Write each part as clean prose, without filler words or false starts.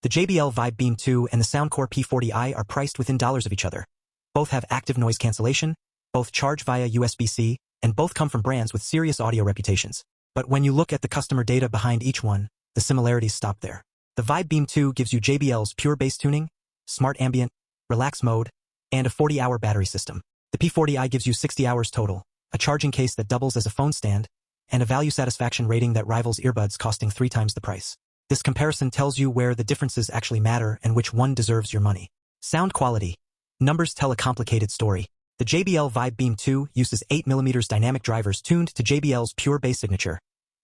The JBL Vibe Beam 2 and the Soundcore P40i are priced within dollars of each other. Both have active noise cancellation, both charge via USB-C, and both come from brands with serious audio reputations. But when you look at the customer data behind each one, the similarities stop there. The Vibe Beam 2 gives you JBL's pure bass tuning, smart ambient, relax mode, and a 40-hour battery system. The P40i gives you 60 hours total, a charging case that doubles as a phone stand, and a value satisfaction rating that rivals earbuds costing 3 times the price. This comparison tells you where the differences actually matter and which one deserves your money. Sound quality. Numbers tell a complicated story. The JBL Vibe Beam 2 uses 8mm dynamic drivers tuned to JBL's pure bass signature,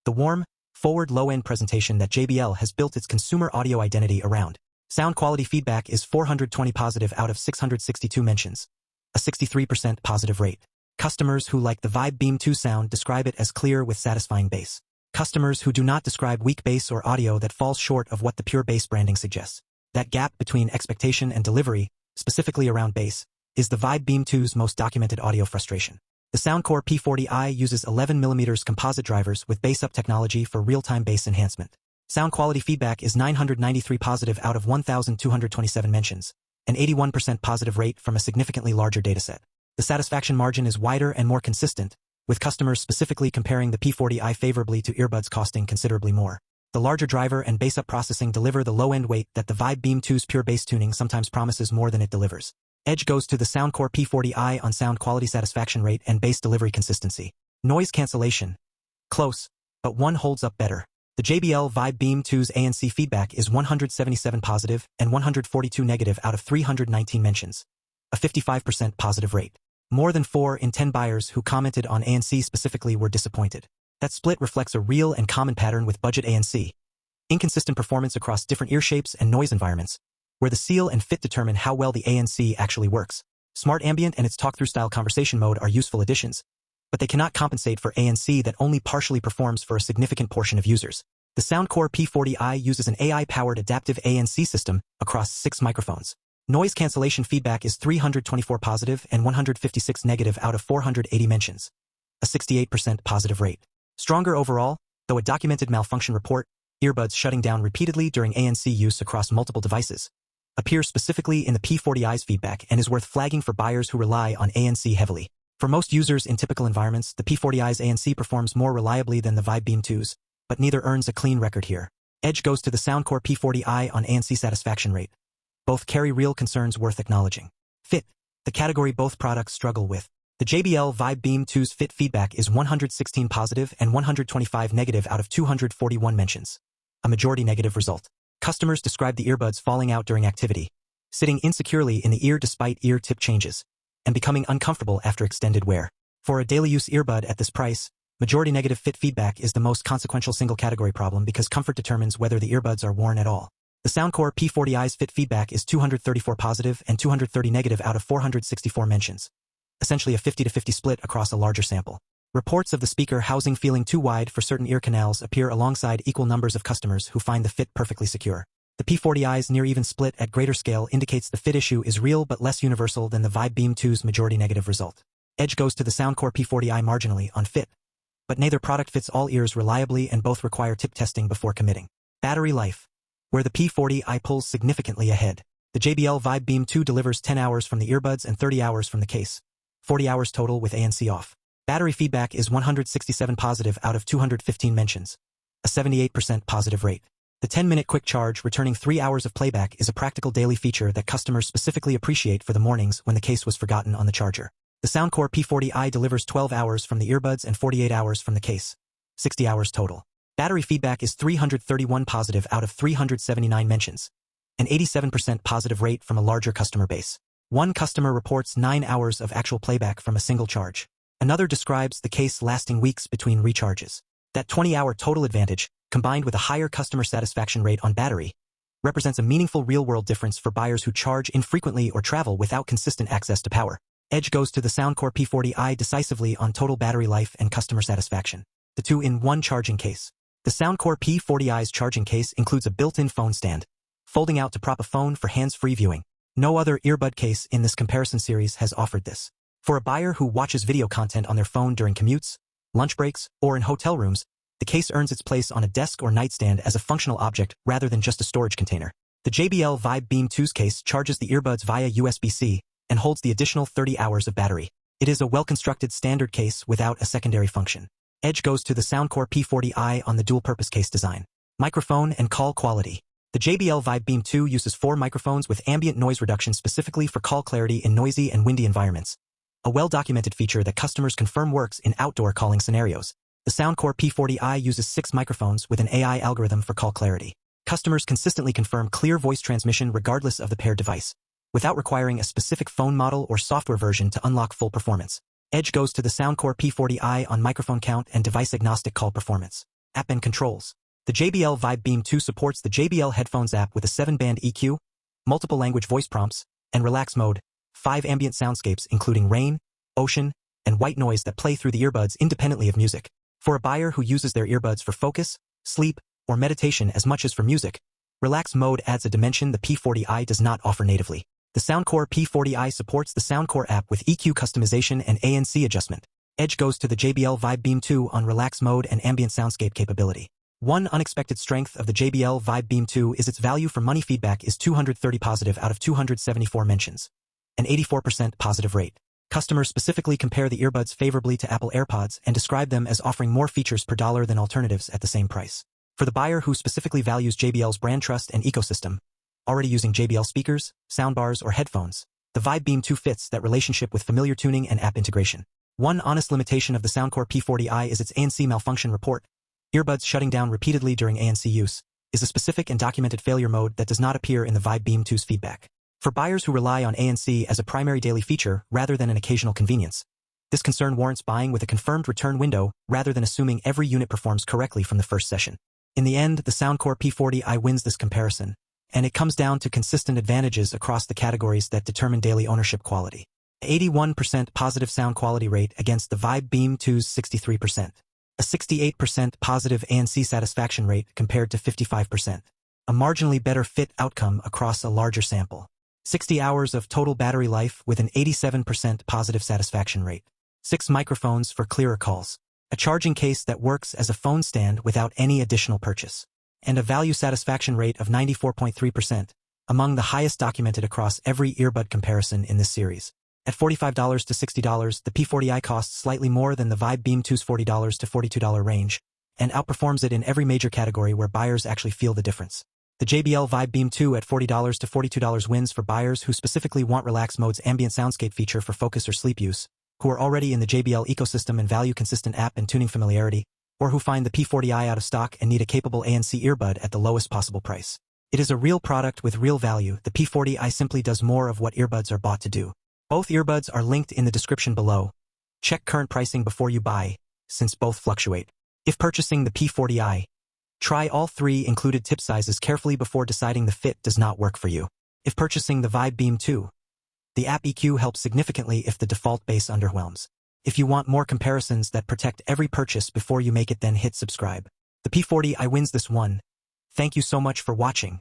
the warm, forward low-end presentation that JBL has built its consumer audio identity around. Sound quality feedback is 420 positive out of 662 mentions, a 63% positive rate. Customers who like the Vibe Beam 2 sound describe it as clear with satisfying bass. Customers who do not describe weak bass or audio that falls short of what the pure bass branding suggests. That gap between expectation and delivery, specifically around bass, is the Vibe Beam 2's most documented audio frustration. The Soundcore P40i uses 11mm composite drivers with BassUp technology for real-time bass enhancement. Sound quality feedback is 993 positive out of 1,227 mentions, an 81% positive rate from a significantly larger dataset. The satisfaction margin is wider and more consistent, with customers specifically comparing the P40i favorably to earbuds costing considerably more. The larger driver and BassUp processing deliver the low-end weight that the Vibe Beam 2's pure bass tuning sometimes promises more than it delivers. Edge goes to the Soundcore P40i on sound quality satisfaction rate and bass delivery consistency. Noise cancellation. Close, but one holds up better. The JBL Vibe Beam 2's ANC feedback is 177 positive and 142 negative out of 319 mentions, a 55% positive rate. More than 4 in 10 buyers who commented on ANC specifically were disappointed. That split reflects a real and common pattern with budget ANC. Inconsistent performance across different ear shapes and noise environments, where the seal and fit determine how well the ANC actually works. Smart Ambient and its talk-through style conversation mode are useful additions, but they cannot compensate for ANC that only partially performs for a significant portion of users. The Soundcore P40i uses an AI-powered adaptive ANC system across 6 microphones. Noise cancellation feedback is 324 positive and 156 negative out of 480 mentions, a 68% positive rate. Stronger overall, though a documented malfunction report, earbuds shutting down repeatedly during ANC use across multiple devices, appears specifically in the P40i's feedback and is worth flagging for buyers who rely on ANC heavily. For most users in typical environments, the P40i's ANC performs more reliably than the Vibe Beam 2's, but neither earns a clean record here. Edge goes to the Soundcore P40i on ANC satisfaction rate. Both carry real concerns worth acknowledging. Fit, the category both products struggle with. The JBL Vibe Beam 2's fit feedback is 116 positive and 125 negative out of 241 mentions, a majority negative result. Customers describe the earbuds falling out during activity, sitting insecurely in the ear despite ear tip changes, and becoming uncomfortable after extended wear. For a daily use earbud at this price, majority negative fit feedback is the most consequential single category problem because comfort determines whether the earbuds are worn at all. The Soundcore P40i's fit feedback is 234 positive and 230 negative out of 464 mentions, essentially a 50-50 split across a larger sample. Reports of the speaker housing feeling too wide for certain ear canals appear alongside equal numbers of customers who find the fit perfectly secure. The P40i's near-even split at greater scale indicates the fit issue is real but less universal than the Vibe Beam 2's majority negative result. Edge goes to the Soundcore P40i marginally on fit, but neither product fits all ears reliably and both require tip testing before committing. Battery life, where the P40i pulls significantly ahead. The JBL Vibe Beam 2 delivers 10 hours from the earbuds and 30 hours from the case, 40 hours total with ANC off. Battery feedback is 167 positive out of 215 mentions, a 78% positive rate. The 10-minute quick charge returning 3 hours of playback is a practical daily feature that customers specifically appreciate for the mornings when the case was forgotten on the charger. The Soundcore P40i delivers 12 hours from the earbuds and 48 hours from the case, 60 hours total. Battery feedback is 331 positive out of 379 mentions, an 87% positive rate from a larger customer base. One customer reports 9 hours of actual playback from a single charge. Another describes the case lasting weeks between recharges. That 20-hour total advantage, combined with a higher customer satisfaction rate on battery, represents a meaningful real-world difference for buyers who charge infrequently or travel without consistent access to power. Edge goes to the Soundcore P40i decisively on total battery life and customer satisfaction. The 2-in-1 charging case. The Soundcore P40i's charging case includes a built-in phone stand, folding out to prop a phone for hands-free viewing. No other earbud case in this comparison series has offered this. For a buyer who watches video content on their phone during commutes, lunch breaks, or in hotel rooms, the case earns its place on a desk or nightstand as a functional object rather than just a storage container. The JBL Vibe Beam 2's case charges the earbuds via USB-C and holds the additional 30 hours of battery. It is a well-constructed standard case without a secondary function. Edge goes to the Soundcore P40i on the dual-purpose case design. Microphone and call quality. The JBL Vibe Beam 2 uses 4 microphones with ambient noise reduction specifically for call clarity in noisy and windy environments. A well-documented feature that customers confirm works in outdoor calling scenarios. The Soundcore P40i uses 6 microphones with an AI algorithm for call clarity. Customers consistently confirm clear voice transmission regardless of the paired device, without requiring a specific phone model or software version to unlock full performance. Edge goes to the Soundcore P40i on microphone count and device-agnostic call performance. App and controls. The JBL Vibe Beam 2 supports the JBL Headphones app with a 7-band EQ, multiple language voice prompts, and relax mode, 5 ambient soundscapes including rain, ocean, and white noise that play through the earbuds independently of music. For a buyer who uses their earbuds for focus, sleep, or meditation as much as for music, relax mode adds a dimension the P40i does not offer natively. The Soundcore P40i supports the Soundcore app with EQ customization and ANC adjustment. Edge goes to the JBL Vibe Beam 2 on relax mode and ambient soundscape capability. One unexpected strength of the JBL Vibe Beam 2 is its value for money feedback is 230 positive out of 274 mentions, an 84% positive rate. Customers specifically compare the earbuds favorably to Apple AirPods and describe them as offering more features per dollar than alternatives at the same price. For the buyer who specifically values JBL's brand trust and ecosystem, already using JBL speakers, soundbars, or headphones, the Vibe Beam 2 fits that relationship with familiar tuning and app integration. One honest limitation of the Soundcore P40i is its ANC malfunction report. Earbuds shutting down repeatedly during ANC use is a specific and documented failure mode that does not appear in the Vibe Beam 2's feedback. For buyers who rely on ANC as a primary daily feature rather than an occasional convenience, this concern warrants buying with a confirmed return window rather than assuming every unit performs correctly from the first session. In the end, the Soundcore P40i wins this comparison, and it comes down to consistent advantages across the categories that determine daily ownership quality. 81% positive sound quality rate against the Vibe Beam 2's 63%. A 68% positive ANC satisfaction rate compared to 55%. A marginally better fit outcome across a larger sample. 60 hours of total battery life with an 87% positive satisfaction rate. 6 microphones for clearer calls. A charging case that works as a phone stand without any additional purchase. And a value satisfaction rate of 94.3%, among the highest documented across every earbud comparison in this series. At $45 to $60, the P40i costs slightly more than the Vibe Beam 2's $40 to $42 range, and outperforms it in every major category where buyers actually feel the difference. The JBL Vibe Beam 2 at $40 to $42 wins for buyers who specifically want Relax Mode's ambient soundscape feature for focus or sleep use, who are already in the JBL ecosystem and value consistent app and tuning familiarity, or who find the P40i out of stock and need a capable ANC earbud at the lowest possible price. It is a real product with real value. The P40i simply does more of what earbuds are bought to do. Both earbuds are linked in the description below. Check current pricing before you buy, since both fluctuate. If purchasing the P40i, try all 3 included tip sizes carefully before deciding the fit does not work for you. If purchasing the Vibe Beam 2, the app EQ helps significantly if the default bass underwhelms. If you want more comparisons that protect every purchase before you make it, then hit subscribe. The P40i wins this one. Thank you so much for watching.